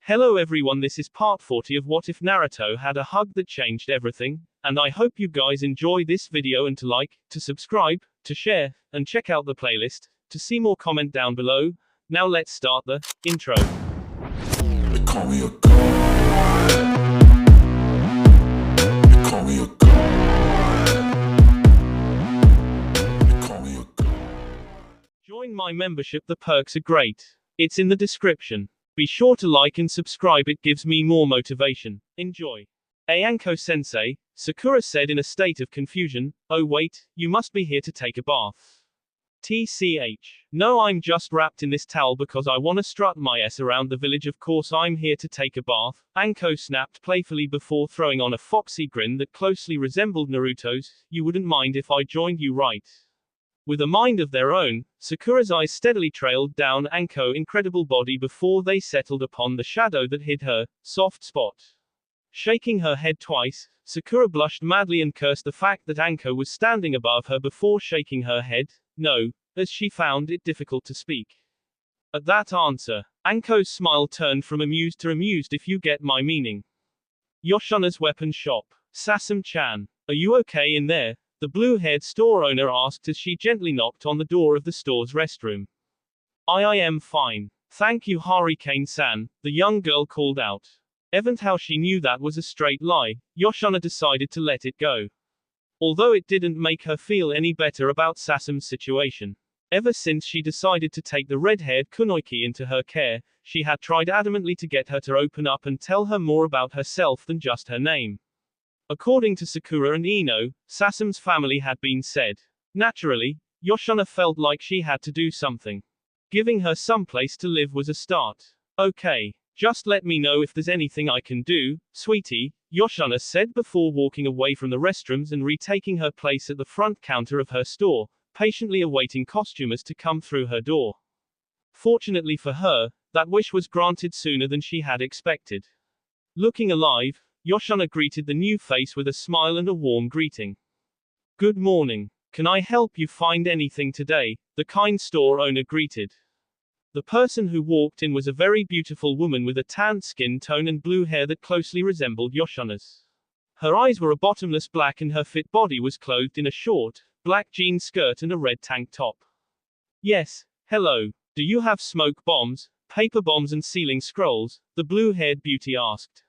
Hello everyone, this is part 40 of What If Naruto Had a Hug That Changed Everything, and I hope you guys enjoy this video and to like, to subscribe, to share, and check out the playlist, to see more comment down below. Now let's start the intro. They call me a god. They call me a god. They call me a god. Join my membership, the perks are great. It's in the description. Be sure to like and subscribe, it gives me more motivation. Enjoy. Anko-sensei, Sakura said in a state of confusion. Oh wait, you must be here to take a bath. TCH. No, I'm just wrapped in this towel because I wanna strut my ass around the village. Of course I'm here to take a bath, Anko snapped playfully before throwing on a foxy grin that closely resembled Naruto's. You wouldn't mind if I joined you, right? With a mind of their own, Sakura's eyes steadily trailed down Anko's incredible body before they settled upon the shadow that hid her soft spot. Shaking her head twice, Sakura blushed madly and cursed the fact that Anko was standing above her before shaking her head no, as she found it difficult to speak. At that answer, Anko's smile turned from amused to amused, if you get my meaning. Yoshino's weapon shop. Sasam-chan. Are you okay in there? The blue-haired store owner asked as she gently knocked on the door of the store's restroom. I am fine. Thank you, Hurricane-san, the young girl called out. Evident how she knew that was a straight lie, Yoshino decided to let it go. Although it didn't make her feel any better about Sasam's situation. Ever since she decided to take the red-haired Kunoichi into her care, she had tried adamantly to get her to open up and tell her more about herself than just her name. According to Sakura and Ino, Sasam's family had been said. Naturally, Yoshino felt like she had to do something. Giving her some place to live was a start. Okay. Just let me know if there's anything I can do, sweetie, Yoshino said before walking away from the restrooms and retaking her place at the front counter of her store, patiently awaiting costumers to come through her door. Fortunately for her, that wish was granted sooner than she had expected. Looking alive, Yoshino greeted the new face with a smile and a warm greeting. Good morning. Can I help you find anything today? The kind store owner greeted. The person who walked in was a very beautiful woman with a tanned skin tone and blue hair that closely resembled Yoshino's. Her eyes were a bottomless black and her fit body was clothed in a short, black jean skirt and a red tank top. Yes, hello. Do you have smoke bombs, paper bombs and ceiling scrolls? The blue-haired beauty asked.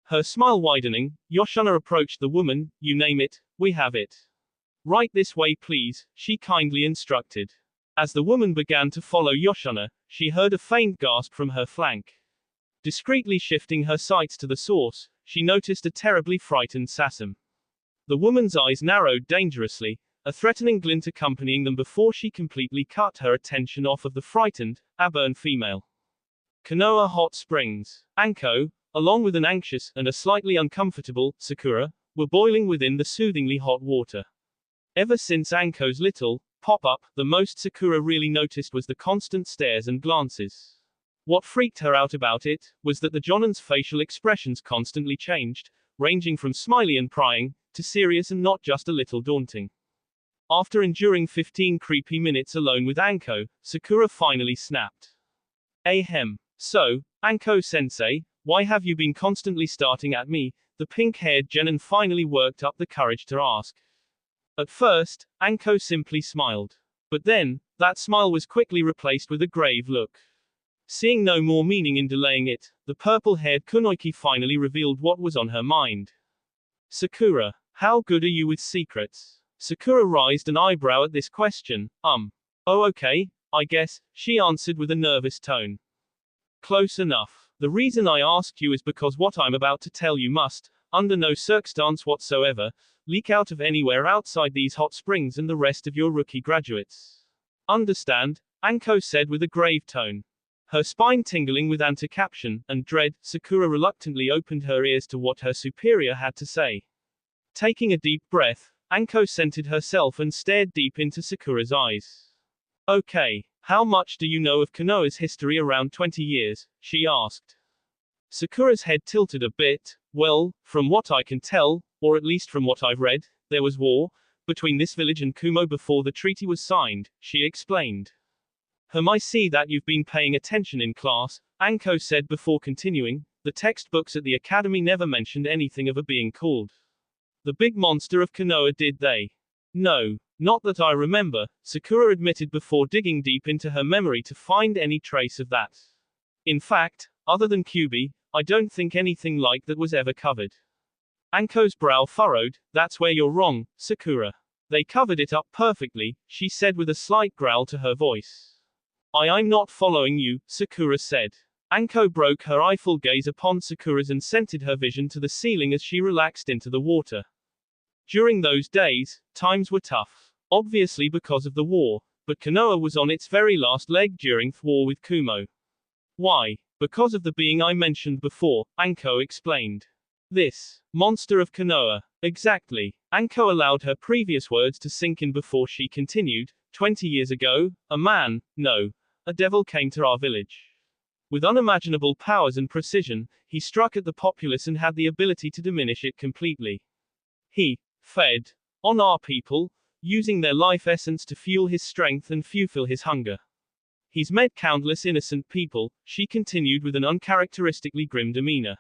Her smile widening, Yoshino approached the woman. You name it, we have it. Right this way please, she kindly instructed. As the woman began to follow Yoshino, she heard a faint gasp from her flank. Discreetly shifting her sights to the source, she noticed a terribly frightened Sasam. The woman's eyes narrowed dangerously, a threatening glint accompanying them before she completely cut her attention off of the frightened, Auburn female. Konoha Hot Springs. Anko, along with an anxious and a slightly uncomfortable Sakura, were boiling within the soothingly hot water. Ever since Anko's little pop-up, the most Sakura really noticed was the constant stares and glances. What freaked her out about it was that the Jonan's facial expressions constantly changed, ranging from smiley and prying to serious and not just a little daunting. After enduring 15 creepy minutes alone with Anko, Sakura finally snapped. Ahem. So, Anko-sensei, why have you been constantly starting at me? The pink-haired Jonan finally worked up the courage to ask. At first, Anko simply smiled. But then, that smile was quickly replaced with a grave look. Seeing no more meaning in delaying it, the purple-haired Kunoichi finally revealed what was on her mind. Sakura, how good are you with secrets? Sakura raised an eyebrow at this question. Oh okay, I guess, she answered with a nervous tone. Close enough. The reason I asked you is because what I'm about to tell you must, under no circumstance whatsoever, leak out of anywhere outside these hot springs and the rest of your rookie graduates. Understand? Anko said with a grave tone. Her spine tingling with anticaption and dread, Sakura reluctantly opened her ears to what her superior had to say. Taking a deep breath, Anko centered herself and stared deep into Sakura's eyes. Okay, how much do you know of Konoha's history? Around 20 years, she asked. Sakura's head tilted a bit. Well, from what I can tell, or at least from what I've read, there was war between this village and Kumo before the treaty was signed, she explained. I see that you've been paying attention in class, Anko said before continuing, the textbooks at the academy never mentioned anything of a being called the big monster of Konoha, did they? No. Not that I remember, Sakura admitted before digging deep into her memory to find any trace of that. In fact, other than Kyubi, I don't think anything like that was ever covered. Anko's brow furrowed. That's where you're wrong, Sakura. They covered it up perfectly, she said with a slight growl to her voice. I'm not following you, Sakura said. Anko broke her eyeful gaze upon Sakura's and centered her vision to the ceiling as she relaxed into the water. During those days, times were tough. Obviously because of the war, but Konoha was on its very last leg during the war with Kumo. Why? Because of the being I mentioned before, Anko explained. This monster of Konoha. Exactly. Anko allowed her previous words to sink in before she continued. 20 years ago, a devil came to our village. With unimaginable powers and precision, he struck at the populace and had the ability to diminish it completely. He fed on our people, using their life essence to fuel his strength and fulfill his hunger. He's met countless innocent people, she continued with an uncharacteristically grim demeanor.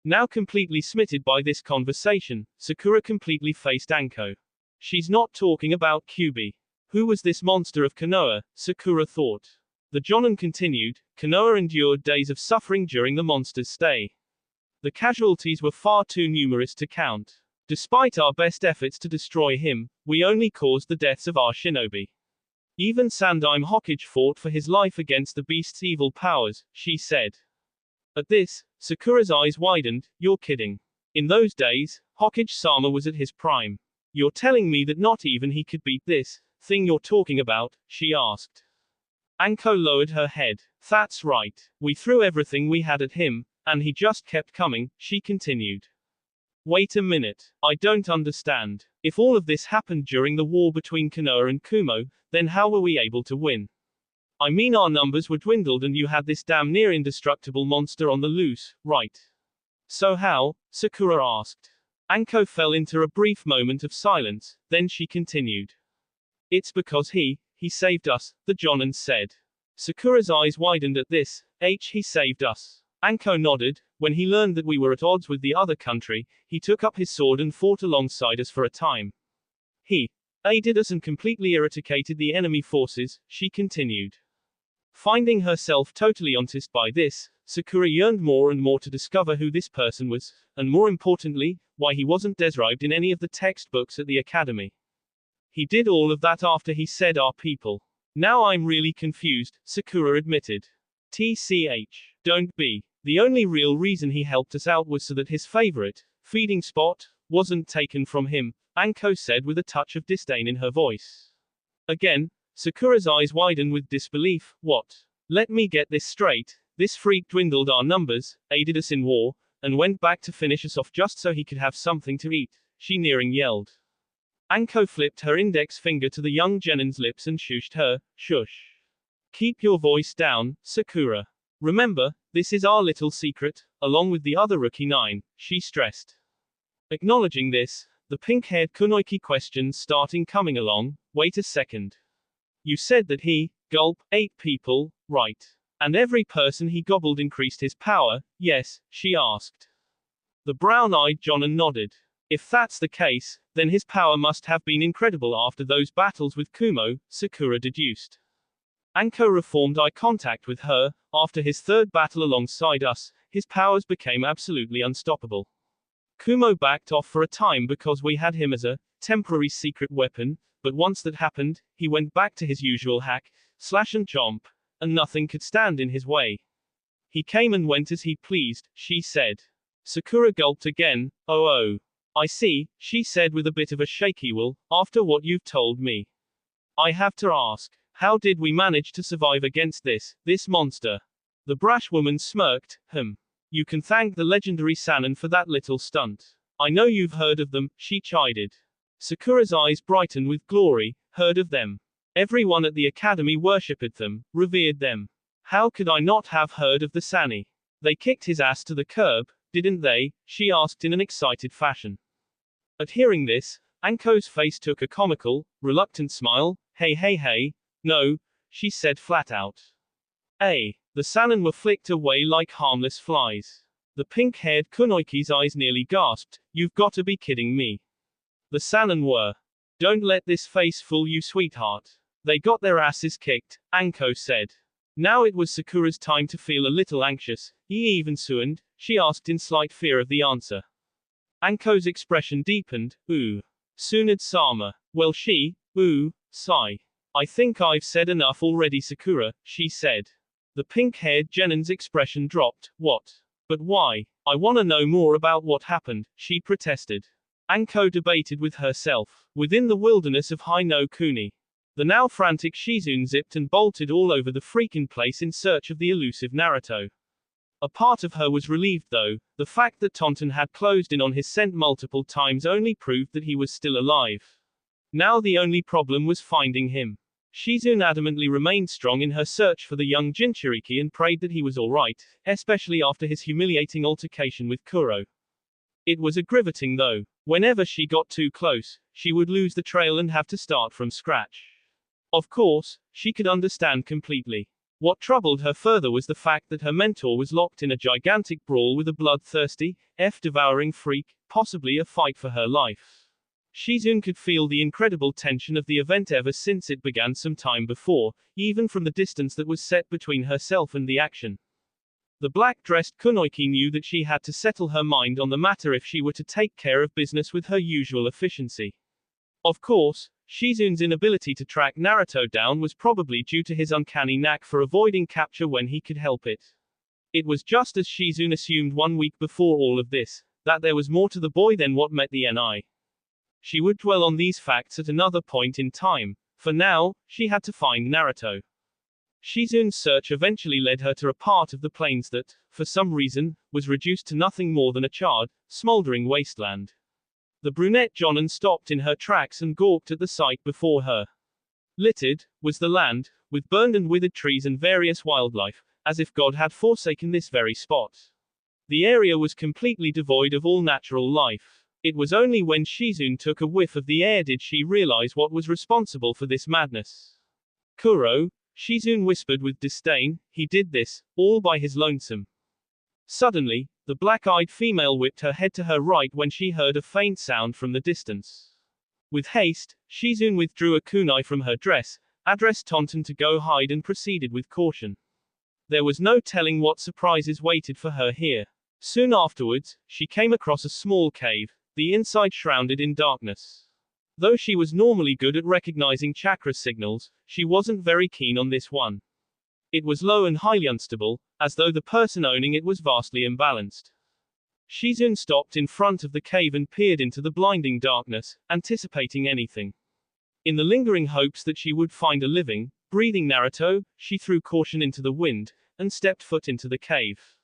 Now completely smitten by this conversation, Sakura completely faced Anko. She's not talking about Kyubi. Who was this monster of Konoha? Sakura thought. The Jonin continued. Konoha endured days of suffering during the monster's stay. The casualties were far too numerous to count. Despite our best efforts to destroy him, we only caused the deaths of our shinobi. Even Sandaime Hokage fought for his life against the beast's evil powers, she said. At this, Sakura's eyes widened. You're kidding. In those days, Hokage-sama was at his prime. You're telling me that not even he could beat this thing you're talking about? She asked. Anko lowered her head. That's right. We threw everything we had at him, and he just kept coming, she continued. Wait a minute. I don't understand. If all of this happened during the war between Konoha and Kumo, then how were we able to win? I mean, our numbers were dwindled and you had this damn near indestructible monster on the loose, right? So how? Sakura asked. Anko fell into a brief moment of silence, then she continued. It's because he saved us, the Jonin said. Sakura's eyes widened at this. He saved us. Anko nodded. When he learned that we were at odds with the other country, he took up his sword and fought alongside us for a time. He aided us and completely eradicated the enemy forces, she continued. Finding herself totally unticed by this, Sakura yearned more and more to discover who this person was, and more importantly, why he wasn't described in any of the textbooks at the academy. He did all of that after he said our people. Now I'm really confused, Sakura admitted. Don't be. The only real reason he helped us out was so that his favorite feeding spot wasn't taken from him, Anko said with a touch of disdain in her voice. Again, Sakura's eyes widened with disbelief. What? Let me get this straight. This freak dwindled our numbers, aided us in war, and went back to finish us off just so he could have something to eat, she nearing yelled. Anko flipped her index finger to the young Genin's lips and shushed her. Shush. Keep your voice down, Sakura. Remember, this is our little secret, along with the other rookie 9, she stressed. Acknowledging this, the pink-haired Kunoiki questions starting coming along. Wait a second. You said that he, gulp, 8 people, right? And every person he gobbled increased his power, yes, she asked. The brown-eyed Jonin nodded. If that's the case, then his power must have been incredible after those battles with Kumo, Sakura deduced. Anko reformed eye contact with her. After his third battle alongside us, his powers became absolutely unstoppable. Kumo backed off for a time because we had him as a temporary secret weapon, but once that happened, he went back to his usual hack, slash and chomp, and nothing could stand in his way. He came and went as he pleased, she said. Sakura gulped again. Oh, I see, she said with a bit of a shaky will, after what you've told me. I have to ask, how did we manage to survive against this monster? The brash woman smirked. You can thank the legendary Sannin for that little stunt. I know you've heard of them, she chided. Sakura's eyes brightened with glory. Heard of them. Everyone at the academy worshipped them, revered them. How could I not have heard of the Sanni? They kicked his ass to the curb, didn't they? She asked in an excited fashion. At hearing this, Anko's face took a comical, reluctant smile. Hey, no, she said flat out. The salmon were flicked away like harmless flies. The pink-haired kunoichi's eyes nearly gasped. You've got to be kidding me. The salmon were. Don't let this face fool you, sweetheart. They got their asses kicked, Anko said. Now it was Sakura's time to feel a little anxious. "He even suined?" she asked in slight fear of the answer. Anko's expression deepened. "Ooh. Sunad Sama. Well sigh. I think I've said enough already, Sakura," she said. The pink-haired Genon's expression dropped. "What? But why? I wanna know more about what happened," she protested. Anko debated with herself. Within the wilderness of Hai no Kuni, the now frantic Shizune zipped and bolted all over the freaking place in search of the elusive Naruto. A part of her was relieved though. The fact that Tonton had closed in on his scent multiple times only proved that he was still alive. Now the only problem was finding him. Shizune adamantly remained strong in her search for the young Jinchuriki and prayed that he was alright, especially after his humiliating altercation with Kuro. It was aggravating though. Whenever she got too close, she would lose the trail and have to start from scratch. Of course, she could understand completely. What troubled her further was the fact that her mentor was locked in a gigantic brawl with a bloodthirsty, devouring freak, possibly a fight for her life. Shizune could feel the incredible tension of the event ever since it began some time before, even from the distance that was set between herself and the action. The black-dressed kunoichi knew that she had to settle her mind on the matter if she were to take care of business with her usual efficiency. Of course, Shizune's inability to track Naruto down was probably due to his uncanny knack for avoiding capture when he could help it. It was just as Shizune assumed 1 week before all of this, that there was more to the boy than what met the eye. She would dwell on these facts at another point in time. For now, she had to find Naruto. Shizune's search eventually led her to a part of the plains that, for some reason, was reduced to nothing more than a charred, smoldering wasteland. The brunette Jonan stopped in her tracks and gawked at the sight before her. Littered was the land, with burned and withered trees and various wildlife, as if God had forsaken this very spot. The area was completely devoid of all natural life. It was only when Shizune took a whiff of the air did she realize what was responsible for this madness. "Kuro," Shizune whispered with disdain, "he did this, all by his lonesome." Suddenly, the black-eyed female whipped her head to her right when she heard a faint sound from the distance. With haste, Shizune withdrew a kunai from her dress, addressed Tonton to go hide and proceeded with caution. There was no telling what surprises waited for her here. Soon afterwards, she came across a small cave, the inside shrouded in darkness. Though she was normally good at recognizing chakra signals, she wasn't very keen on this one. It was low and highly unstable, as though the person owning it was vastly imbalanced. Shizune stopped in front of the cave and peered into the blinding darkness, anticipating anything. In the lingering hopes that she would find a living, breathing Naruto, she threw caution into the wind, and stepped foot into the cave.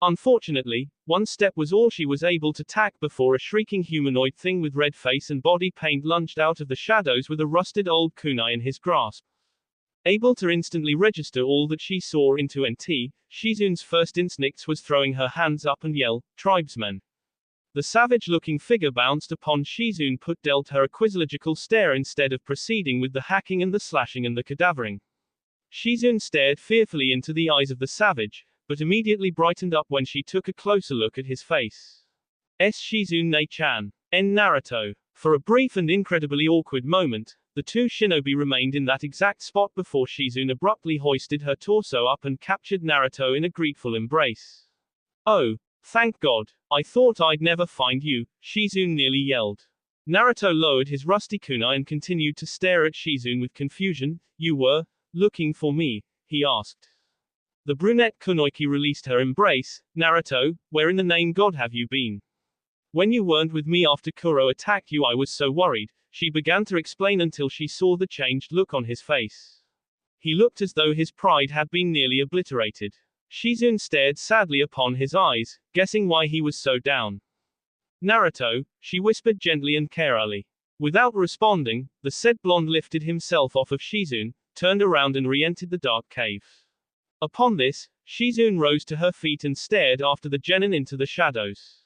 Unfortunately, one step was all she was able to tack before a shrieking humanoid thing with red face and body paint lunged out of the shadows with a rusted old kunai in his grasp. Able to instantly register all that she saw into NT, Shizune's first instinct was throwing her hands up and yell, "Tribesmen!" The savage-looking figure bounced upon Shizune dealt her a quizzical stare instead of proceeding with the hacking and the slashing and the cadavering. Shizune stared fearfully into the eyes of the savage, but immediately brightened up when she took a closer look at his face. Shizune ne-chan. En Naruto. For a brief and incredibly awkward moment, the two shinobi remained in that exact spot before Shizune abruptly hoisted her torso up and captured Naruto in a grateful embrace. "Oh, thank God, I thought I'd never find you," Shizune nearly yelled. Naruto lowered his rusty kunai and continued to stare at Shizune with confusion. "You were looking for me?" he asked. The brunette kunoichi released her embrace. "Naruto, where in the name God have you been? When you weren't with me after Kuro attacked you I was so worried," she began to explain until she saw the changed look on his face. He looked as though his pride had been nearly obliterated. Shizune stared sadly upon his eyes, guessing why he was so down. "Naruto," she whispered gently and carefully. Without responding, the said blonde lifted himself off of Shizune, turned around and re-entered the dark cave. Upon this, Shizune rose to her feet and stared after the genin into the shadows.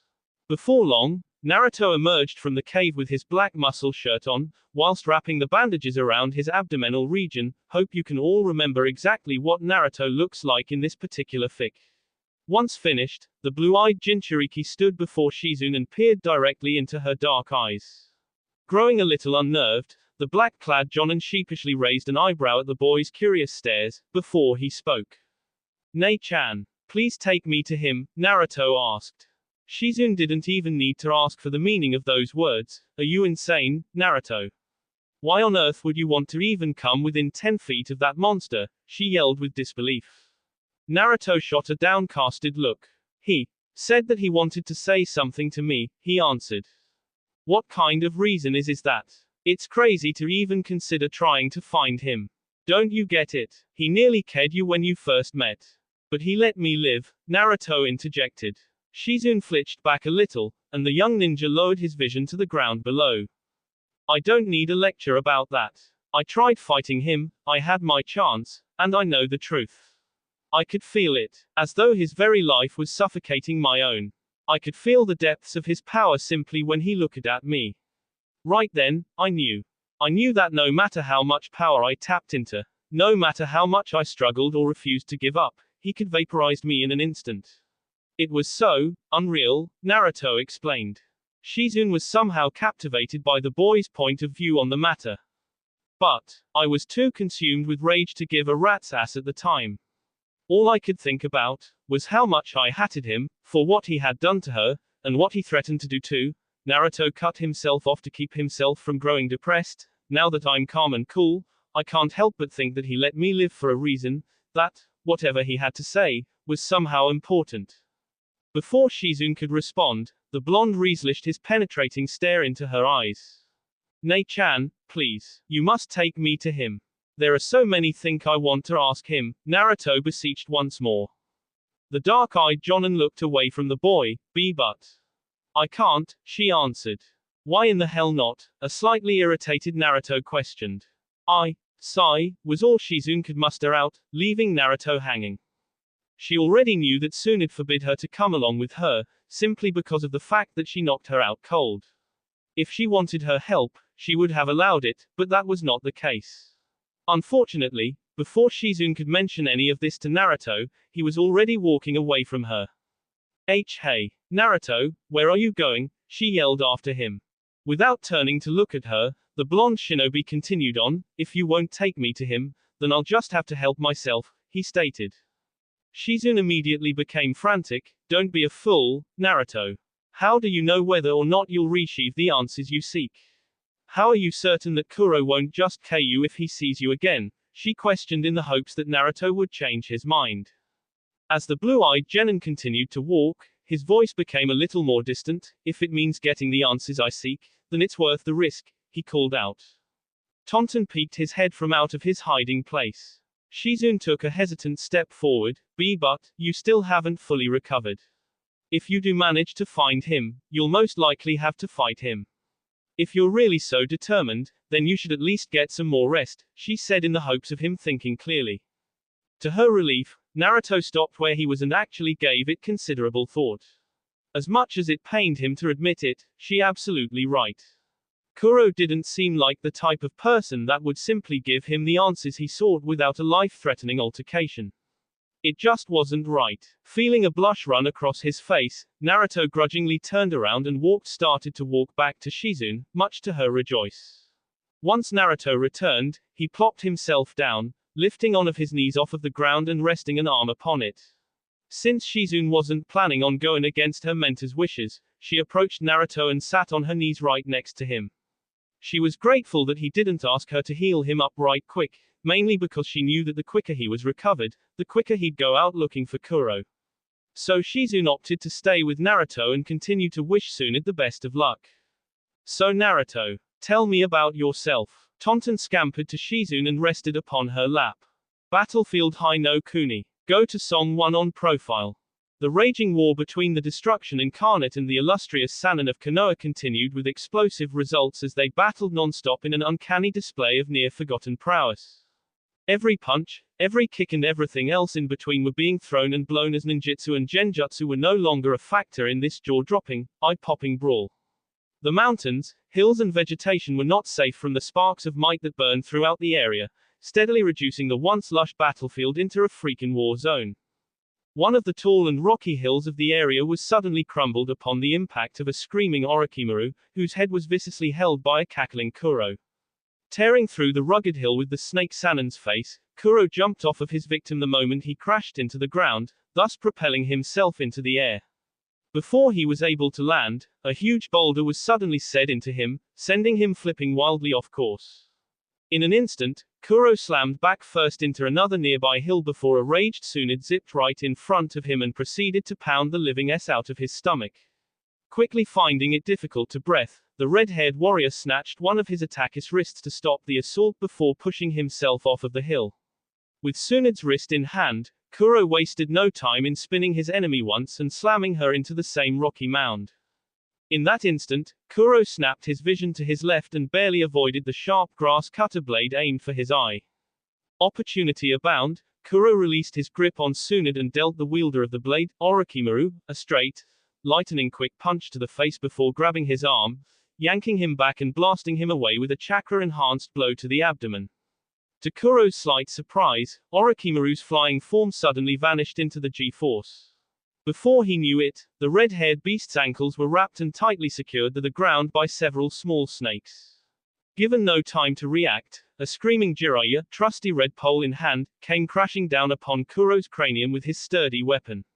Before long, Naruto emerged from the cave with his black muscle shirt on, whilst wrapping the bandages around his abdominal region. Hope you can all remember exactly what Naruto looks like in this particular fic. Once finished, the blue-eyed Jinchuriki stood before Shizune and peered directly into her dark eyes. Growing a little unnerved, the black-clad Jonin sheepishly raised an eyebrow at the boy's curious stares, before he spoke. "Nei-chan, please take me to him," Naruto asked. Shizune didn't even need to ask for the meaning of those words. "Are you insane, Naruto? Why on earth would you want to even come within 10 feet of that monster?" she yelled with disbelief. Naruto shot a downcasted look. "He said that he wanted to say something to me," he answered. "What kind of reason is that? It's crazy to even consider trying to find him. Don't you get it? He nearly killed you when you first met. But he let me live," Naruto interjected. Shizune flinched back a little, and the young ninja lowered his vision to the ground below. "I don't need a lecture about that. I tried fighting him, I had my chance, and I know the truth. I could feel it, as though his very life was suffocating my own. I could feel the depths of his power simply when he looked at me. Right then, I knew. I knew that no matter how much power I tapped into, no matter how much I struggled or refused to give up, he could vaporize me in an instant. It was so unreal," Naruto explained. Shizune was somehow captivated by the boy's point of view on the matter. "But I was too consumed with rage to give a rat's ass at the time. All I could think about was how much I hated him for what he had done to her, and what he threatened to do too." Naruto cut himself off to keep himself from growing depressed. "Now that I'm calm and cool, I can't help but think that he let me live for a reason, that, whatever he had to say, was somehow important." Before Shizune could respond, the blonde relished his penetrating stare into her eyes. "Nei-chan, please, you must take me to him. There are so many things I want to ask him," Naruto beseeched once more. The dark-eyed Jonin looked away from the boy. "But I can't," she answered. "Why in the hell not?" a slightly irritated Naruto questioned. Sigh, was all Shizune could muster out, leaving Naruto hanging. She already knew that Tsunade forbid her to come along with her, simply because of the fact that she knocked her out cold. If she wanted her help, she would have allowed it, but that was not the case. Unfortunately, before Shizune could mention any of this to Naruto, he was already walking away from her. Hey, Naruto, where are you going?" she yelled after him. Without turning to look at her, the blonde shinobi continued on. "If you won't take me to him, then I'll just have to help myself," he stated. Shizune immediately became frantic. "Don't be a fool, Naruto. How do you know whether or not you'll receive the answers you seek? How are you certain that Kuro won't just kill you if he sees you again?" she questioned in the hopes that Naruto would change his mind. As the blue-eyed genin continued to walk, his voice became a little more distant. "If it means getting the answers I seek, then it's worth the risk," he called out. Tonton peeked his head from out of his hiding place. Shizune took a hesitant step forward. But you still haven't fully recovered. If you do manage to find him, you'll most likely have to fight him. If you're really so determined, then you should at least get some more rest," she said in the hopes of him thinking clearly. To her relief, Naruto stopped where he was and actually gave it considerable thought. As much as it pained him to admit it, she absolutely right. Kuro didn't seem like the type of person that would simply give him the answers he sought without a life-threatening altercation. It just wasn't right. Feeling a blush run across his face, Naruto grudgingly turned around and started to walk back to Shizune, much to her rejoice. Once Naruto returned, he plopped himself down, lifting one of his knees off of the ground and resting an arm upon it. Since Shizune wasn't planning on going against her mentor's wishes, she approached Naruto and sat on her knees right next to him. She was grateful that he didn't ask her to heal him up right quick, mainly because she knew that the quicker he was recovered, the quicker he'd go out looking for Kuro. So Shizune opted to stay with Naruto and continue to wish Tsunade the best of luck. "So Naruto, tell me about yourself." Tonton scampered to Shizune and rested upon her lap. Battlefield High no Kuni. Go to Song 1 on profile. The raging war between the Destruction Incarnate and the illustrious Sannin of Konoha continued with explosive results as they battled non-stop in an uncanny display of near-forgotten prowess. Every punch, every kick and everything else in between were being thrown and blown as ninjutsu and genjutsu were no longer a factor in this jaw-dropping, eye-popping brawl. The mountains, hills and vegetation were not safe from the sparks of might that burned throughout the area, steadily reducing the once lush battlefield into a freaking war zone. One of the tall and rocky hills of the area was suddenly crumbled upon the impact of a screaming Orochimaru, whose head was viciously held by a cackling Kuro. Tearing through the rugged hill with the snake Sanon's face, Kuro jumped off of his victim the moment he crashed into the ground, thus propelling himself into the air. Before he was able to land, a huge boulder was suddenly set into him, sending him flipping wildly off course. In an instant, Kuro slammed back first into another nearby hill before a raged Tsunade zipped right in front of him and proceeded to pound the living s out of his stomach. Quickly finding it difficult to breath, the red-haired warrior snatched one of his attacker's wrists to stop the assault before pushing himself off of the hill. With Tsunade's wrist in hand, Kuro wasted no time in spinning his enemy once and slamming her into the same rocky mound. In that instant, Kuro snapped his vision to his left and barely avoided the sharp grass cutter blade aimed for his eye. Opportunity abound, Kuro released his grip on Tsunade and dealt the wielder of the blade, Orochimaru, a straight, lightning quick punch to the face before grabbing his arm, yanking him back and blasting him away with a chakra-enhanced blow to the abdomen. To Kuro's slight surprise, Orochimaru's flying form suddenly vanished into the G-force. Before he knew it, the red-haired beast's ankles were wrapped and tightly secured to the ground by several small snakes. Given no time to react, a screaming Jiraiya, trusty red pole in hand, came crashing down upon Kuro's cranium with his sturdy weapon.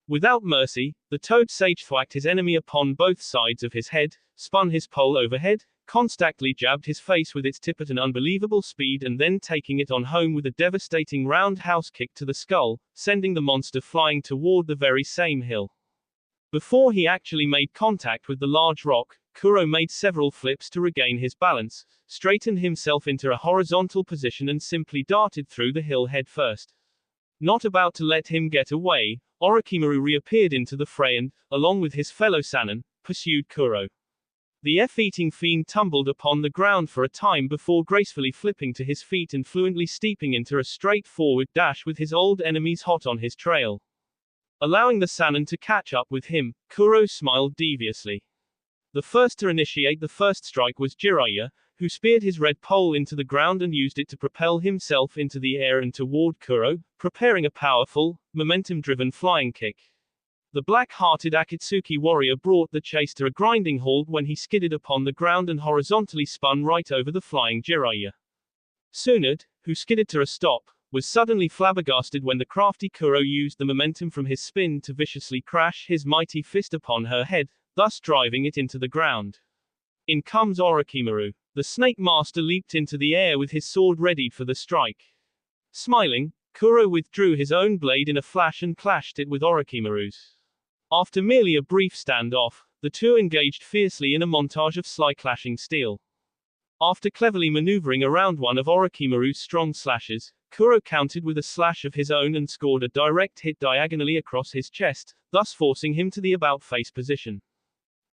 Without mercy, the toad sage thwacked his enemy upon both sides of his head, spun his pole overhead, constantly jabbed his face with its tip at an unbelievable speed and then taking it on home with a devastating roundhouse kick to the skull, sending the monster flying toward the very same hill. Before he actually made contact with the large rock, Kuro made several flips to regain his balance, straightened himself into a horizontal position and simply darted through the hill head first. Not about to let him get away, Orochimaru reappeared into the fray and, along with his fellow Sanon, pursued Kuro. The F-eating fiend tumbled upon the ground for a time before gracefully flipping to his feet and fluently steeping into a straightforward dash with his old enemies hot on his trail. Allowing the Sanon to catch up with him, Kuro smiled deviously. The first to initiate the first strike was Jiraiya, who speared his red pole into the ground and used it to propel himself into the air and toward Kuro, preparing a powerful, momentum-driven flying kick. The black-hearted Akatsuki warrior brought the chase to a grinding halt when he skidded upon the ground and horizontally spun right over the flying Jiraiya. Tsunade, who skidded to a stop, was suddenly flabbergasted when the crafty Kuro used the momentum from his spin to viciously crash his mighty fist upon her head, thus driving it into the ground. In comes Orochimaru. The Snake Master leaped into the air with his sword readied for the strike. Smiling, Kuro withdrew his own blade in a flash and clashed it with Orochimaru's. After merely a brief standoff, the two engaged fiercely in a montage of sly clashing steel. After cleverly maneuvering around one of Orochimaru's strong slashes, Kuro countered with a slash of his own and scored a direct hit diagonally across his chest, thus forcing him to the about-face position.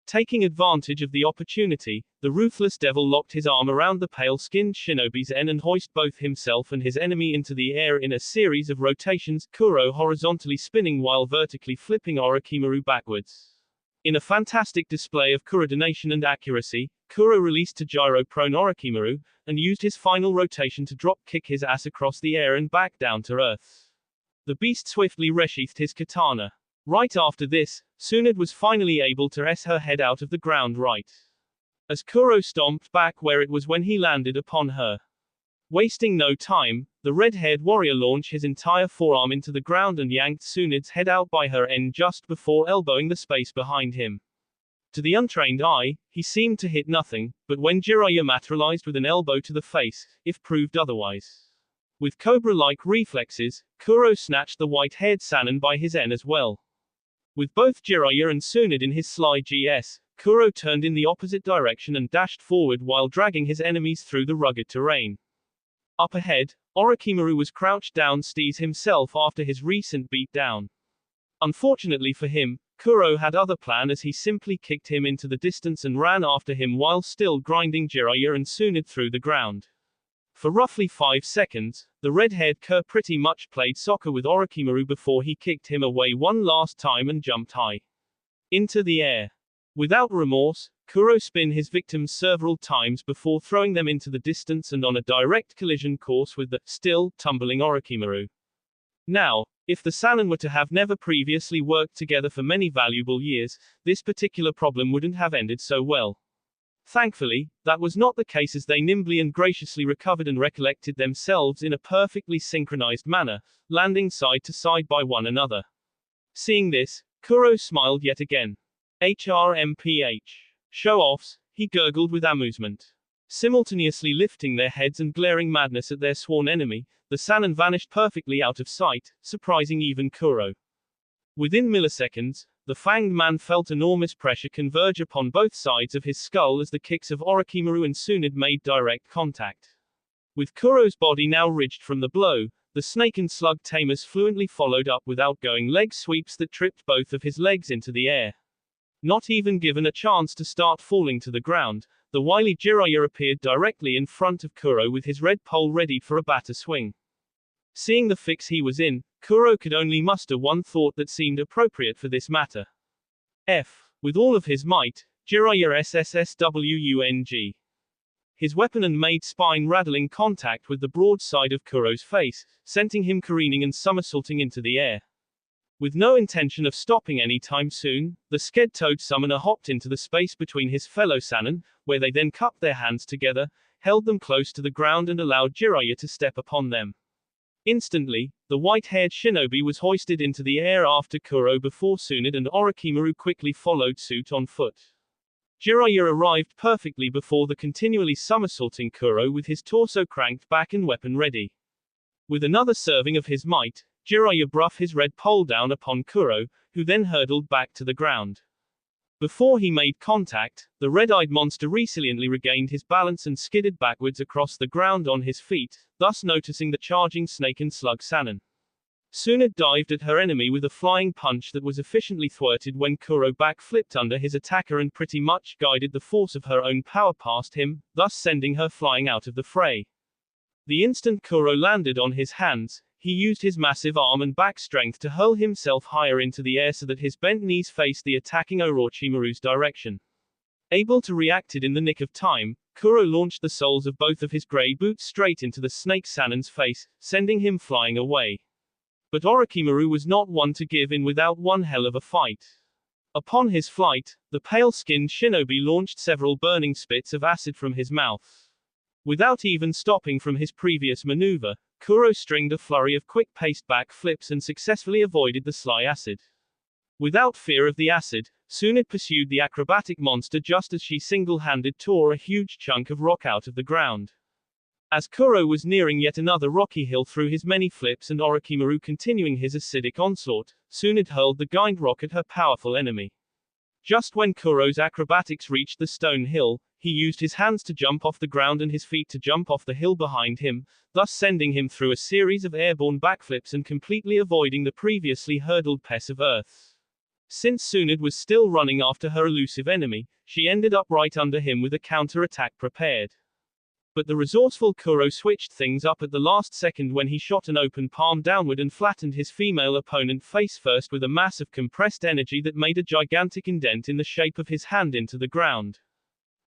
Taking advantage of the opportunity, the ruthless devil locked his arm around the pale-skinned shinobi's en and hoisted both himself and his enemy into the air in a series of rotations, Kuro horizontally spinning while vertically flipping Orochimaru backwards. In a fantastic display of coordination and accuracy, Kuro released to gyro-prone Orochimaru, and used his final rotation to drop-kick his ass across the air and back down to earth. The beast swiftly resheathed his katana. Right after this, Tsunade was finally able to s her head out of the ground right as Kuro stomped back where it was when he landed upon her. Wasting no time, the red-haired warrior launched his entire forearm into the ground and yanked Tsunade's head out by her end just before elbowing the space behind him. To the untrained eye, he seemed to hit nothing, but when Jiraiya materialized with an elbow to the face, if proved otherwise. With cobra-like reflexes, Kuro snatched the white-haired Sanon by his en as well. With both Jiraiya and Tsunade in his sly GS, Kuro turned in the opposite direction and dashed forward while dragging his enemies through the rugged terrain. Up ahead, Orochimaru was crouched down steez himself after his recent beatdown. Unfortunately for him, Kuro had other plan as he simply kicked him into the distance and ran after him while still grinding Jiraiya and Tsunade through the ground. For roughly 5 seconds, the red-haired cur pretty much played soccer with Orochimaru before he kicked him away one last time and jumped high into the air. Without remorse, Kuro spin his victims several times before throwing them into the distance and on a direct collision course with the still tumbling Orochimaru. Now, if the Sannin were to have never previously worked together for many valuable years, this particular problem wouldn't have ended so well. Thankfully, that was not the case, as they nimbly and graciously recovered and recollected themselves in a perfectly synchronized manner, landing side to side by one another. Seeing this, Kuro smiled yet again. HRMPH. Show-offs, he gurgled with amusement. Simultaneously lifting their heads and glaring madness at their sworn enemy, the Sannin vanished perfectly out of sight, surprising even Kuro. Within milliseconds, the fanged man felt enormous pressure converge upon both sides of his skull as the kicks of Orochimaru and Tsunade made direct contact. With Kuro's body now ridged from the blow, the snake and slug tamers fluently followed up with outgoing leg sweeps that tripped both of his legs into the air. Not even given a chance to start falling to the ground, the wily Jiraiya appeared directly in front of Kuro with his red pole ready for a batter swing. Seeing the fix he was in, Kuro could only muster one thought that seemed appropriate for this matter. With all of his might, Jiraiya SSSWUNG. His weapon and made spine-rattling contact with the broad side of Kuro's face, sending him careening and somersaulting into the air. With no intention of stopping anytime soon, the Sked-Toad summoner hopped into the space between his fellow Sannin, where they then cupped their hands together, held them close to the ground and allowed Jiraiya to step upon them. Instantly, the white-haired shinobi was hoisted into the air after Kuro before Tsunade and Orochimaru quickly followed suit on foot. Jiraiya arrived perfectly before the continually somersaulting Kuro with his torso cranked back and weapon ready. With another serving of his might, Jiraiya bruff his red pole down upon Kuro, who then hurtled back to the ground. Before he made contact, the red-eyed monster resiliently regained his balance and skidded backwards across the ground on his feet, thus noticing the charging snake and slug Sannin. Tsunade dived at her enemy with a flying punch that was efficiently thwarted when Kuro backflipped under his attacker and pretty much guided the force of her own power past him, thus sending her flying out of the fray. The instant Kuro landed on his hands, he used his massive arm and back strength to hurl himself higher into the air so that his bent knees faced the attacking Orochimaru's direction. Able to react in the nick of time, Kuro launched the soles of both of his grey boots straight into the snake Sannin's face, sending him flying away. But Orochimaru was not one to give in without one hell of a fight. Upon his flight, the pale-skinned shinobi launched several burning spits of acid from his mouth. Without even stopping from his previous maneuver, Kuro stringed a flurry of quick-paced back flips and successfully avoided the sly acid. Without fear of the acid, Tsunade pursued the acrobatic monster just as she single-handed tore a huge chunk of rock out of the ground. As Kuro was nearing yet another rocky hill through his many flips and Orochimaru continuing his acidic onslaught, Tsunade hurled the giant rock at her powerful enemy. Just when Kuro's acrobatics reached the stone hill, he used his hands to jump off the ground and his feet to jump off the hill behind him, thus sending him through a series of airborne backflips and completely avoiding the previously hurdled piece of earth. Since Tsunade was still running after her elusive enemy, she ended up right under him with a counter-attack prepared. But the resourceful Kuro switched things up at the last second when he shot an open palm downward and flattened his female opponent face first with a mass of compressed energy that made a gigantic indent in the shape of his hand into the ground.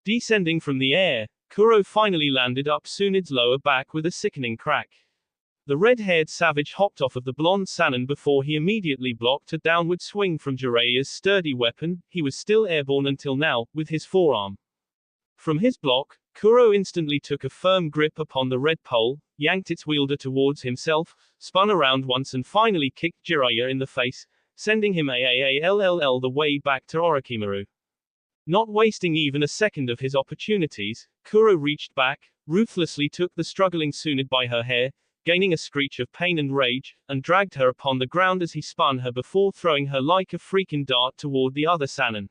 Descending from the air, Kuro finally landed up Tsunade's lower back with a sickening crack. The red-haired savage hopped off of the blonde Sannin before he immediately blocked a downward swing from Jiraiya's sturdy weapon, he was still airborne until now, with his forearm. From his block, Kuro instantly took a firm grip upon the red pole, yanked its wielder towards himself, spun around once and finally kicked Jiraiya in the face, sending him AAALLL the way back to Orochimaru. Not wasting even a second of his opportunities, Kuro reached back, ruthlessly took the struggling Tsunade by her hair, gaining a screech of pain and rage, and dragged her upon the ground as he spun her before throwing her like a freaking dart toward the other Sannin.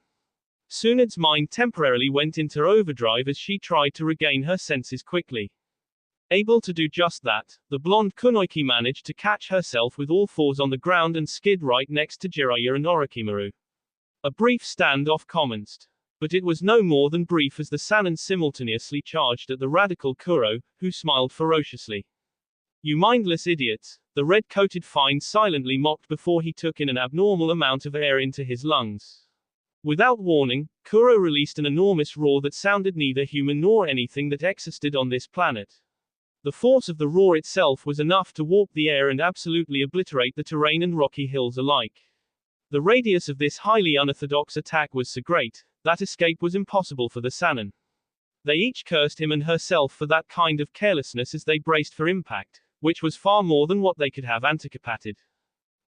Tsunade's mind temporarily went into overdrive as she tried to regain her senses quickly. Able to do just that, the blonde Kunoichi managed to catch herself with all fours on the ground and skid right next to Jiraiya and Orochimaru. A brief standoff commenced. But it was no more than brief as the Sannin simultaneously charged at the radical Kuro, who smiled ferociously. "You mindless idiots," the red-coated fiend silently mocked before he took in an abnormal amount of air into his lungs. Without warning, Kuro released an enormous roar that sounded neither human nor anything that existed on this planet. The force of the roar itself was enough to warp the air and absolutely obliterate the terrain and rocky hills alike. The radius of this highly unorthodox attack was so great, that escape was impossible for the Sannin. They each cursed him and herself for that kind of carelessness as they braced for impact, which was far more than what they could have anticipated.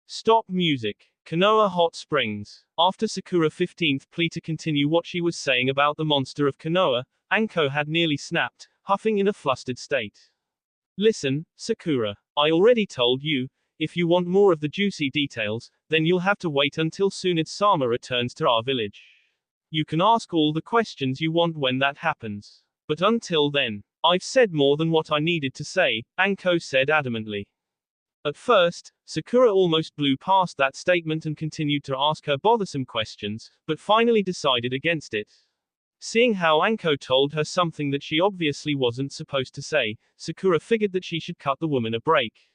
Stop music. Konoha Hot Springs. After Sakura 15th plea to continue what she was saying about the monster of Konoha, Anko had nearly snapped, huffing in a flustered state. Listen, Sakura. I already told you, if you want more of the juicy details, then you'll have to wait until Tsunade-sama returns to our village. You can ask all the questions you want when that happens. But until then, I've said more than what I needed to say, Anko said adamantly. At first, Sakura almost blew past that statement and continued to ask her bothersome questions, but finally decided against it. Seeing how Anko told her something that she obviously wasn't supposed to say, Sakura figured that she should cut the woman a break.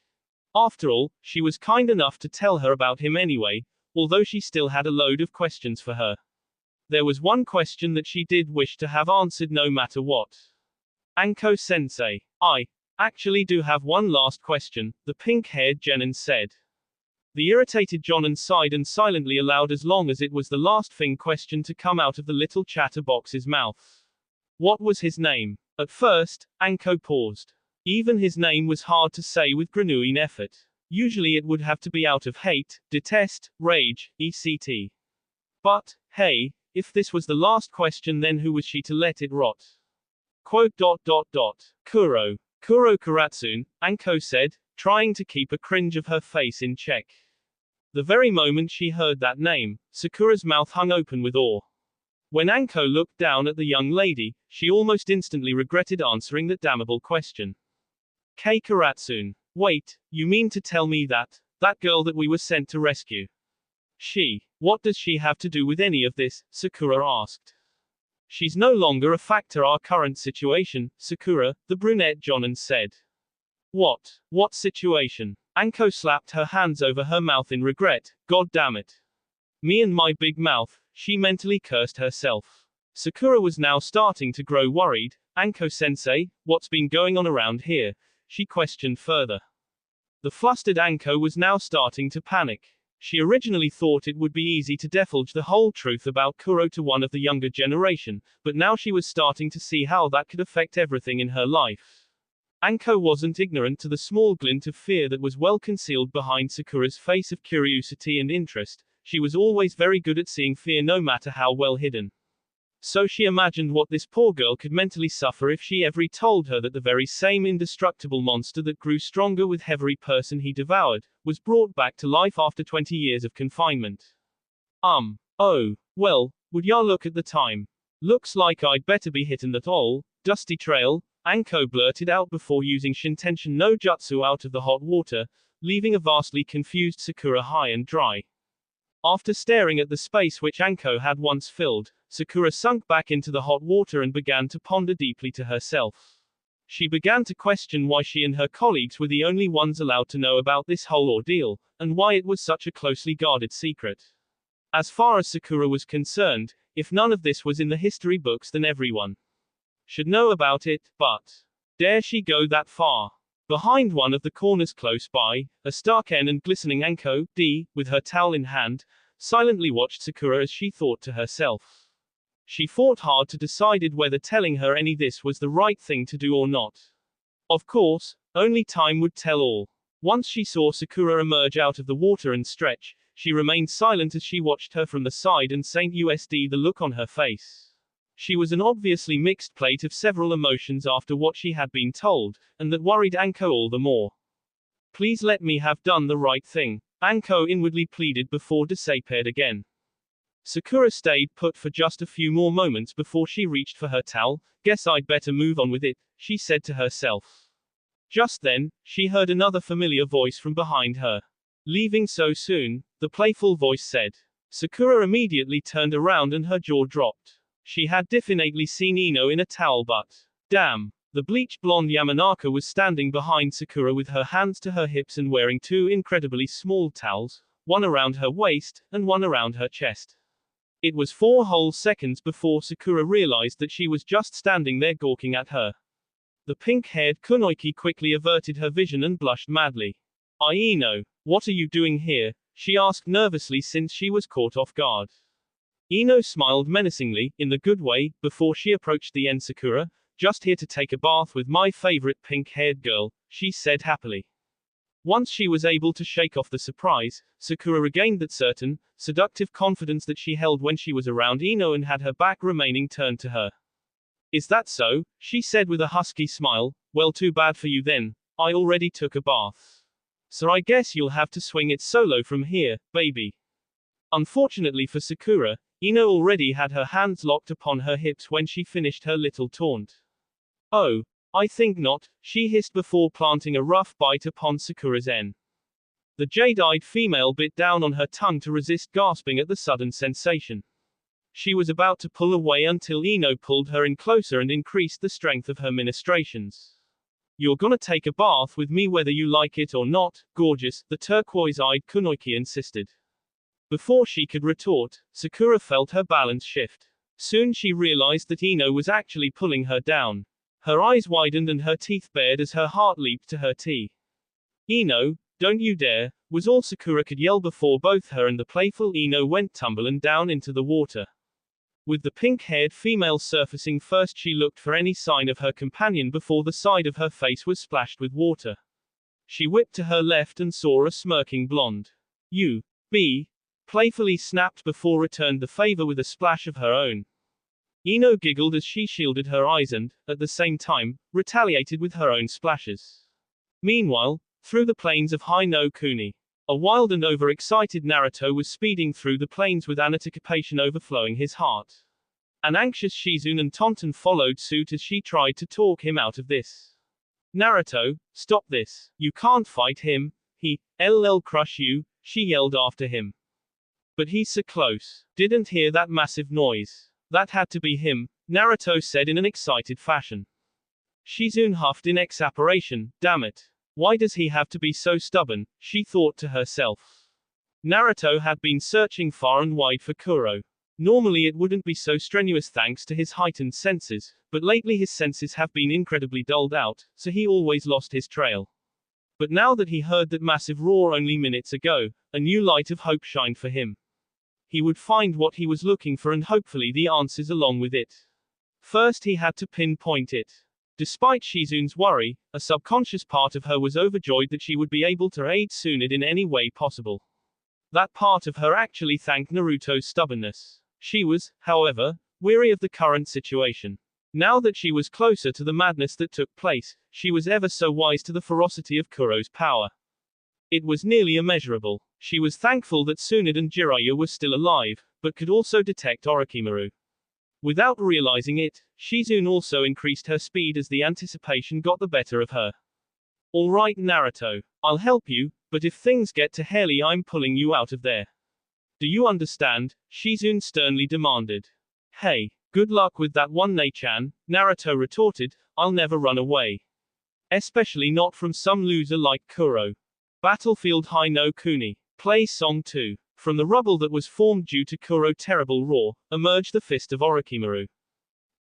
After all, she was kind enough to tell her about him anyway, although she still had a load of questions for her. There was one question that she did wish to have answered no matter what. Anko-sensei, I actually do have one last question, the pink-haired Genin said. The irritated Jonin sighed and silently allowed as long as it was the last thing question to come out of the little chatterbox's mouth. What was his name? At first, Anko paused. Even his name was hard to say with genuine effort. Usually it would have to be out of hate, detest, rage, etc. But, hey, if this was the last question then who was she to let it rot? Quote. Kuro. Kuro Kuratsune, Anko said, trying to keep a cringe of her face in check. The very moment she heard that name, Sakura's mouth hung open with awe. When Anko looked down at the young lady, she almost instantly regretted answering that damnable question. Kei Kuratsune. Wait, you mean to tell me that girl that we were sent to rescue? What does she have to do with any of this? Sakura asked. She's no longer a factor our current situation, Sakura, the brunette Jonin said. What situation? Anko slapped her hands over her mouth in regret. God damn it. Me and my big mouth, she mentally cursed herself. Sakura was now starting to grow worried. Anko-sensei, what's been going on around here? She questioned further. The flustered Anko was now starting to panic. She originally thought it would be easy to divulge the whole truth about Kuro to one of the younger generation, but now she was starting to see how that could affect everything in her life. Anko wasn't ignorant to the small glint of fear that was well concealed behind Sakura's face of curiosity and interest. She was always very good at seeing fear no matter how well hidden. So she imagined what this poor girl could mentally suffer if she ever told her that the very same indestructible monster that grew stronger with every person he devoured, was brought back to life after 20 years of confinement. Oh, well, would ya look at the time. Looks like I'd better be hitting that ol' dusty trail, Anko blurted out before using Shintention no Jutsu out of the hot water, leaving a vastly confused Sakura high and dry. After staring at the space which Anko had once filled, Sakura sunk back into the hot water and began to ponder deeply to herself. She began to question why she and her colleagues were the only ones allowed to know about this whole ordeal, and why it was such a closely guarded secret. As far as Sakura was concerned, if none of this was in the history books then everyone should know about it, but dare she go that far? Behind one of the corners close by, a stark-en and glistening Anko, with her towel in hand, silently watched Sakura as she thought to herself. She fought hard to decide whether telling her any this was the right thing to do or not. Of course, only time would tell all. Once she saw Sakura emerge out of the water and stretch, she remained silent as she watched her from the side and Saint USD the look on her face. She was an obviously mixed plate of several emotions after what she had been told, and that worried Anko all the more. Please let me have done the right thing, Anko inwardly pleaded before disappeared again. Sakura stayed put for just a few more moments before she reached for her towel. Guess I'd better move on with it, she said to herself. Just then, she heard another familiar voice from behind her. Leaving so soon? The playful voice said. Sakura immediately turned around and her jaw dropped. She had definitely seen Ino in a towel but, damn. The bleach blonde Yamanaka was standing behind Sakura with her hands to her hips and wearing two incredibly small towels, one around her waist, and one around her chest. It was 4 whole seconds before Sakura realized that she was just standing there gawking at her. The pink-haired kunoichi quickly averted her vision and blushed madly. Ino, what are you doing here? She asked nervously since she was caught off guard. Ino smiled menacingly, in the good way, before she approached the end. Sakura, just here to take a bath with my favorite pink-haired girl, she said happily. Once she was able to shake off the surprise, Sakura regained that certain, seductive confidence that she held when she was around Ino and had her back remaining turned to her. Is that so? She said with a husky smile. Well, too bad for you then. I already took a bath. So I guess you'll have to swing it solo from here, baby. Unfortunately for Sakura, Ino already had her hands locked upon her hips when she finished her little taunt. Oh, I think not, she hissed before planting a rough bite upon Sakura's end. The jade-eyed female bit down on her tongue to resist gasping at the sudden sensation. She was about to pull away until Ino pulled her in closer and increased the strength of her ministrations. You're gonna take a bath with me whether you like it or not, gorgeous, the turquoise-eyed kunoichi insisted. Before she could retort, Sakura felt her balance shift. Soon she realized that Ino was actually pulling her down. Her eyes widened and her teeth bared as her heart leaped to her tea. Ino, don't you dare, was all Sakura could yell before both her and the playful Ino went tumbling down into the water. With the pink-haired female surfacing first, she looked for any sign of her companion before the side of her face was splashed with water. She whipped to her left and saw a smirking blonde. You, B, playfully snapped before returned the favor with a splash of her own. Ino giggled as she shielded her eyes and, at the same time, retaliated with her own splashes. Meanwhile, through the plains of Hai no Kuni, a wild and overexcited Naruto was speeding through the plains with anticipation overflowing his heart. An anxious Shizune and Tonton followed suit as she tried to talk him out of this. Naruto, stop this. You can't fight him. He'll crush you, she yelled after him. But he's so close. Didn't hear that massive noise. That had to be him, Naruto said in an excited fashion. Shizune huffed in exasperation. Damn it. Why does he have to be so stubborn, she thought to herself. Naruto had been searching far and wide for Kuro. Normally it wouldn't be so strenuous thanks to his heightened senses, but lately his senses have been incredibly dulled out, so he always lost his trail. But now that he heard that massive roar only minutes ago, a new light of hope shined for him. He would find what he was looking for and hopefully the answers along with it. First he had to pinpoint it. Despite Shizune's worry, a subconscious part of her was overjoyed that she would be able to aid Tsunade in any way possible. That part of her actually thanked Naruto's stubbornness. She was, however, weary of the current situation. Now that she was closer to the madness that took place, she was ever so wise to the ferocity of Kuro's power. It was nearly immeasurable. She was thankful that Tsunade and Jiraiya were still alive, but could also detect Orochimaru. Without realizing it, Shizune also increased her speed as the anticipation got the better of her. Alright Naruto, I'll help you, but if things get too hairy I'm pulling you out of there. Do you understand? Shizune sternly demanded. Hey, good luck with that one Ne-chan, Naruto retorted, I'll never run away. Especially not from some loser like Kuro. Battlefield Hai no Kuni. Play Song 2. From the rubble that was formed due to Kuro's terrible roar, emerged the fist of Orochimaru.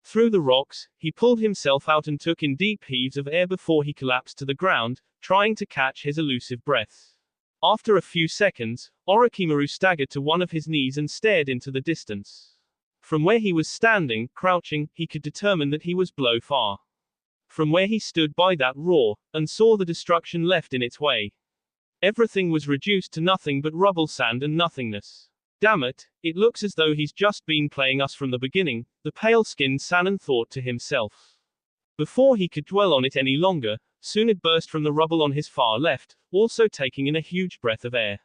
Through the rocks, he pulled himself out and took in deep heaves of air before he collapsed to the ground, trying to catch his elusive breath. After a few seconds, Orochimaru staggered to one of his knees and stared into the distance. From where he was standing, crouching, he could determine that he was below far. From where he stood by that roar, and saw the destruction left in its way. Everything was reduced to nothing but rubble, sand and nothingness. Damn it, it looks as though he's just been playing us from the beginning, the pale-skinned Sannin thought to himself. Before he could dwell on it any longer, Tsunade burst from the rubble on his far left, also taking in a huge breath of air.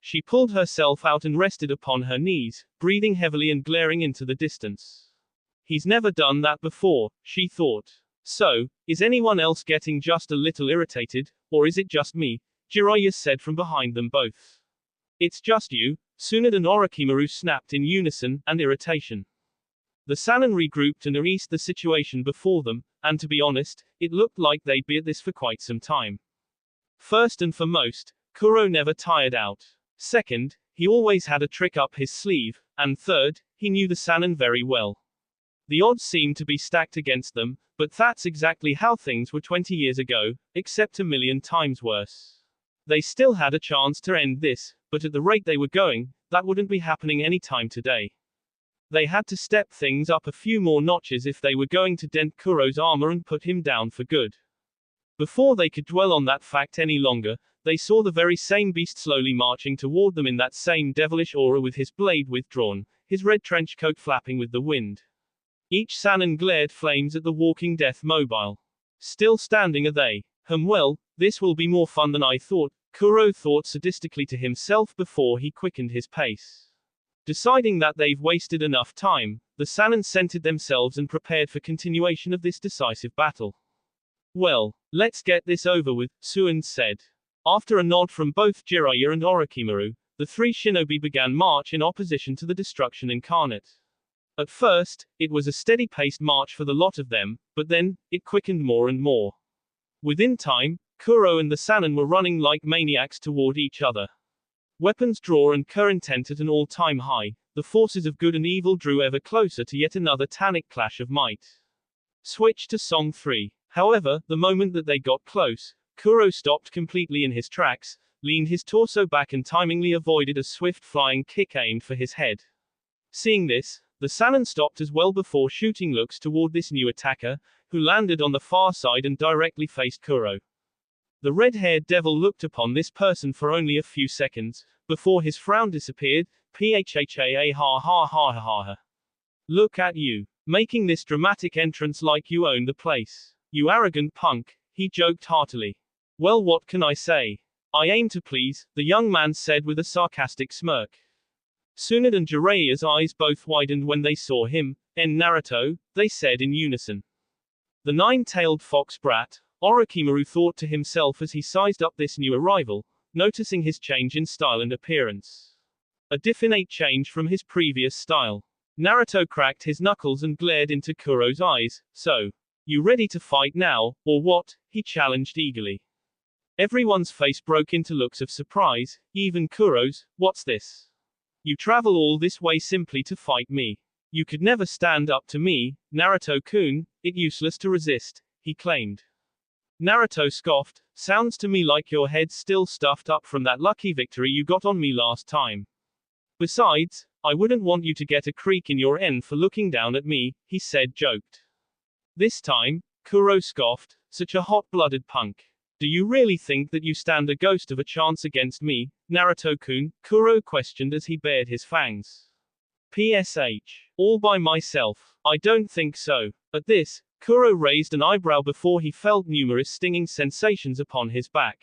She pulled herself out and rested upon her knees, breathing heavily and glaring into the distance. He's never done that before, she thought. So, is anyone else getting just a little irritated, or is it just me? Jiraiya said from behind them both. It's just you, Tsunade and Orochimaru snapped in unison, and irritation. The Sannin regrouped and erased the situation before them, and to be honest, it looked like they'd be at this for quite some time. First and foremost, Kuro never tired out. Second, he always had a trick up his sleeve, And third, he knew the Sannin very well. The odds seemed to be stacked against them, but that's exactly how things were 20 years ago, except a million times worse. They still had a chance to end this, but at the rate they were going, that wouldn't be happening anytime today. They had to step things up a few more notches if they were going to dent Kuro's armor and put him down for good. Before they could dwell on that fact any longer, they saw the very same beast slowly marching toward them in that same devilish aura with his blade withdrawn, his red trench coat flapping with the wind. Each Sannin glared flames at the walking death mobile. Still standing are they. Well, this will be more fun than I thought, Kuro thought sadistically to himself before he quickened his pace. Deciding that they've wasted enough time, the Sannin centered themselves and prepared for continuation of this decisive battle. Well, let's get this over with, Suin said. After a nod from both Jiraiya and Orochimaru, the three shinobi began march in opposition to the destruction incarnate. At first, it was a steady-paced march for the lot of them, but then, it quickened more and more. Within time, Kuro and the Sannin were running like maniacs toward each other. Weapons draw and intent at an all-time high, the forces of good and evil drew ever closer to yet another tanic clash of might. Switch to Song 3. However, the moment that they got close, Kuro stopped completely in his tracks, leaned his torso back and timingly avoided a swift flying kick aimed for his head. Seeing this, the Sannin stopped as well before shooting looks toward this new attacker, who landed on the far side and directly faced Kuro. The red-haired devil looked upon this person for only a few seconds, before his frown disappeared, phha ha ha ha ha ha. Look at you, making this dramatic entrance like you own the place. You arrogant punk, he joked heartily. Well, what can I say? I aim to please, the young man said with a sarcastic smirk. Tsunade and Jiraiya's eyes both widened when they saw him. Naruto, they said in unison. The nine-tailed fox brat, Orochimaru thought to himself as he sized up this new arrival, noticing his change in style and appearance. A definite change from his previous style. Naruto cracked his knuckles and glared into Kuro's eyes. So, you ready to fight now, or what? He challenged eagerly. Everyone's face broke into looks of surprise, even Kuro's. What's this? You travel all this way simply to fight me. You could never stand up to me, Naruto-kun, it's useless to resist, he claimed. Naruto scoffed, sounds to me like your head's still stuffed up from that lucky victory you got on me last time. Besides, I wouldn't want you to get a creak in your end for looking down at me, he said joked. This time, Kuro scoffed, such a hot-blooded punk. Do you really think that you stand a ghost of a chance against me, Naruto-kun? Kuro questioned as he bared his fangs. PSH. All by myself. I don't think so. At this, Kuro raised an eyebrow before he felt numerous stinging sensations upon his back.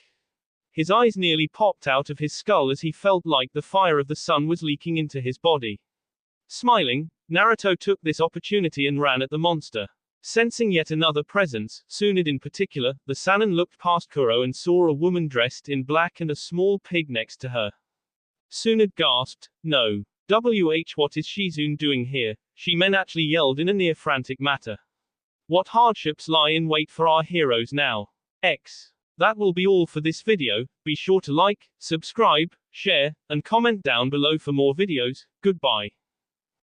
His eyes nearly popped out of his skull as he felt like the fire of the sun was leaking into his body. Smiling, Naruto took this opportunity and ran at the monster. Sensing yet another presence, Tsunade in particular, the Sannin looked past Kuro and saw a woman dressed in black and a small pig next to her. Tsunade gasped, no. What is Shizune doing here? She actually yelled in a near-frantic manner. What hardships lie in wait for our heroes now? That will be all for this video. Be sure to like, subscribe, share, and comment down below for more videos. Goodbye.